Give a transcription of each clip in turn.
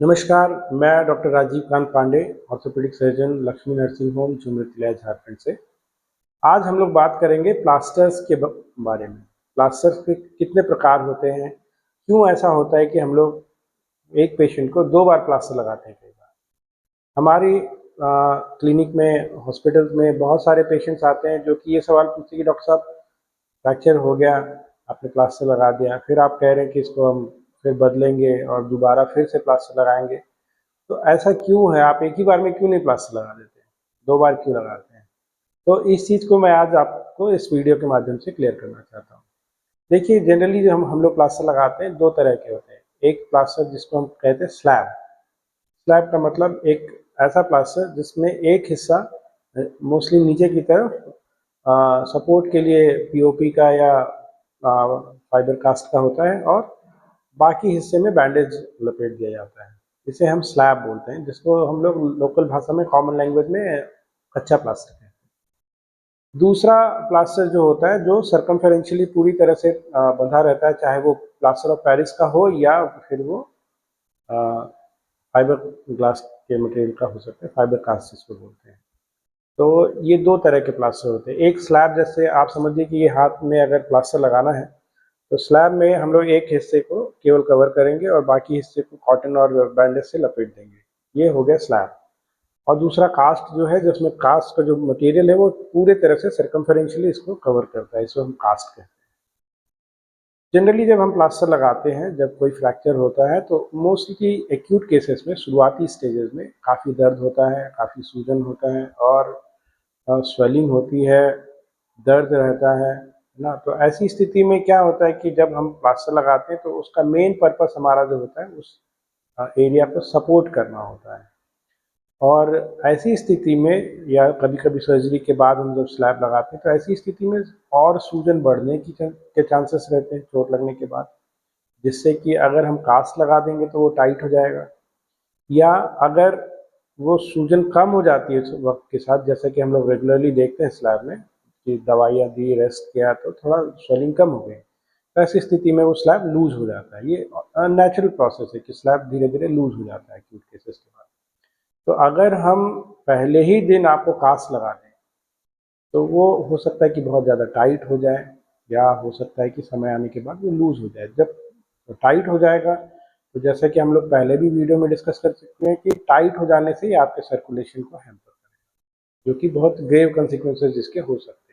नमस्कार, मैं doctor Rajeev Kant Pandey, orthopaedic surgeon, Lakshmi nursing home, Jhumritilaiya, Jharkhand से। आज हम लोग बात करेंगे प्लास्टर्स के बारे में। प्लास्टर्स के कितने प्रकार होते हैं, क्यों ऐसा होता है कि हम लोग एक पेशेंट को 2 बार प्लास्टर लगाते हैं कई बार। हमारी क्लिनिक में, हॉस्पिटल्स में बहुत सारे पेशेंट्स आते हैं जो कि ये सवाल पूछते हैं कि डॉक्टर साहब फ्रैक्चर हो गया, आपने प्लास्टर लगा दिया, फिर आप कह रहे हैं कि इसको हम फिर बदलेंगे और दोबारा फिर से प्लास्टर लगाएँगे। तो ऐसा क्यों है? आप एक ही बार में क्यों नहीं प्लास्टर लगा देते हैं? 2 बार क्यों लगाते हैं? तो इस चीज़ को मैं आज आपको इस वीडियो के माध्यम से क्लियर करना चाहता हूँ। देखिए, जनरली जो हम लोग प्लास्टर लगाते हैं 2 तरह के होते हैं। एक प्लास्टर जिसको हम कहते हैं स्लैब। स्लैब का मतलब एक ऐसा प्लास्टर जिसमें एक हिस्सा मोस्टली नीचे की तरफ सपोर्ट के लिए पीओपी का या फाइबर कास्ट का होता है और बाकी हिस्से में बैंडेज लपेट दिया जाता है। इसे हम स्लैब बोलते हैं, जिसको हम लोग लोकल भाषा में, कॉमन लैंग्वेज में कच्चा प्लास्टर कहते हैं। दूसरा प्लास्टर जो होता है, जो सर्कमफेरेंशियली पूरी तरह से बंधा रहता है, चाहे वो प्लास्टर ऑफ पेरिस का हो या फिर वो फाइबर ग्लास के मटेरियल का हो सकता है, फाइबर कास्ट जिसको बोलते हैं। तो ये 2 तरह के प्लास्टर होते हैं। एक स्लैब, जैसे आप समझिए कि ये हाथ में अगर प्लास्टर लगाना है, तो स्लैब में हम लोग एक हिस्से को केवल कवर करेंगे और बाकी हिस्से को कॉटन और बैंडेज से लपेट देंगे। ये हो गया स्लैब। और दूसरा कास्ट जो है, जिसमें कास्ट का जो मटेरियल है वो पूरे तरह से सर्कमफेरेंशियली इसको कवर करता है, इसको हम कास्ट कहते हैं। जनरली जब हम प्लास्टर लगाते हैं, जब कोई फ्रैक्चर होता है, तो मोस्टली एक्यूट केसेस में, शुरुआती स्टेजेस में काफ़ी दर्द होता है, काफ़ी सूजन होता है और स्वेलिंग होती है, दर्द रहता है ना? तो ऐसी स्थिति में क्या होता है कि जब हम प्लास्टर लगाते हैं तो उसका मेन पर्पस हमारा जो होता है उस एरिया को सपोर्ट करना होता है। और ऐसी स्थिति में या कभी-कभी सर्जरी के बाद हम जब स्लैब लगाते हैं तो ऐसी स्थिति में और सूजन बढ़ने के चांसेस रहते हैं चोट लगने के बाद, जिससे कि अगर हम कास्ट लगा देंगे तो वो टाइट हो जाएगा, या अगर वो सूजन कम हो जाती है वक्त के साथ, जैसा कि हम लोग रेगुलरली देखते हैं स्लैब में कि दवाइयाँ दी, रेस्ट किया तो थोड़ा स्वेलिंग कम हो गई, तो ऐसी स्थिति में वो स्लैब लूज हो जाता है। ये नेचुरल प्रोसेस है कि स्लैब धीरे धीरे लूज हो जाता है एक्यूट केसेस के बाद। तो अगर हम पहले ही दिन आपको कास्ट लगा दें, तो वो हो सकता है कि बहुत ज़्यादा टाइट हो जाए, या हो सकता है कि समय आने के बाद वो लूज़ हो जाए। जब टाइट हो जाएगा, तो जैसा कि हम लोग पहले भी वीडियो में डिस्कस कर चुके हैं कि टाइट हो जाने से ही आपके सर्कुलेशन को हैम्पर करेगा, जो कि बहुत ग्रेव कंसिक्वेंसेस जिसके हो सकते हैं।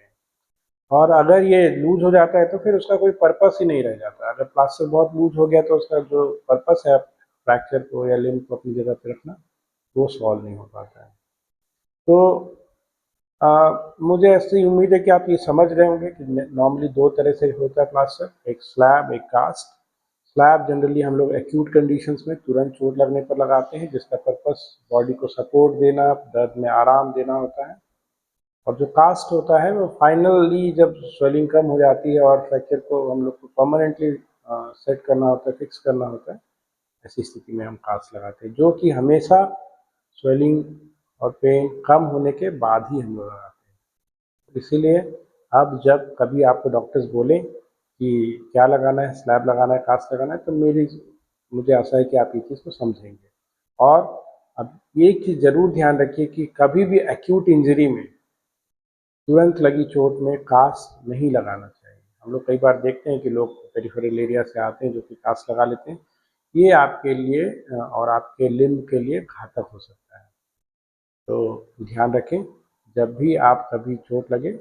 और अगर ये लूज़ हो जाता है तो फिर उसका कोई पर्पस ही नहीं रह जाता। अगर प्लास्टर बहुत लूज़ हो गया तो उसका जो पर्पस है फ्रैक्चर को या लिम्ब को अपनी जगह पे रखना, वो सॉल्व नहीं हो पाता है। तो मुझे ऐसी उम्मीद है कि आप ये समझ रहे होंगे कि नॉर्मली 2 तरह से होता है प्लास्टर, एक स्लैब, एक कास्ट। स्लैब जनरली हम लोग एक्यूट कंडीशंस में तुरंत चोट लगने पर लगाते हैं, जिसका पर्पस बॉडी को सपोर्ट देना, दर्द में आराम देना होता है। और जो कास्ट होता है वो फाइनली जब स्वेलिंग कम हो जाती है और फ्रैक्चर को हम लोग को परमानेंटली सेट करना होता है, फिक्स करना होता है, ऐसी स्थिति में हम कास्ट लगाते हैं, जो कि हमेशा स्वेलिंग और पेन कम होने के बाद ही हम लोग लगाते हैं। इसीलिए अब जब कभी आपको डॉक्टर्स बोलें कि क्या लगाना है, स्लैब लगाना है, कास्ट लगाना है, तो मुझे आशा है कि आप ये चीज़ को समझेंगे। और अब एक चीज़ ज़रूर ध्यान रखिए कि कभी भी एक्यूट इंजरी में, तुरंत लगी चोट में कास्ट नहीं लगाना चाहिए। हम लोग कई बार देखते हैं कि लोग पेरिफेरल एरिया से आते हैं जो कि कास्ट लगा लेते हैं। ये आपके लिए और आपके लिम्ब के लिए घातक हो सकता है। तो ध्यान रखें, जब भी आप कभी चोट लगे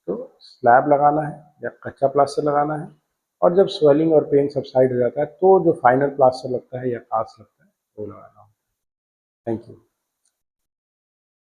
तो स्लैब लगाना है या कच्चा प्लास्टर लगाना है, और जब स्वेलिंग और पेन सबसाइड हो जाता है तो जो फाइनल प्लास्टर लगता है या कास्ट लगता है वो लगाना है। Thank you.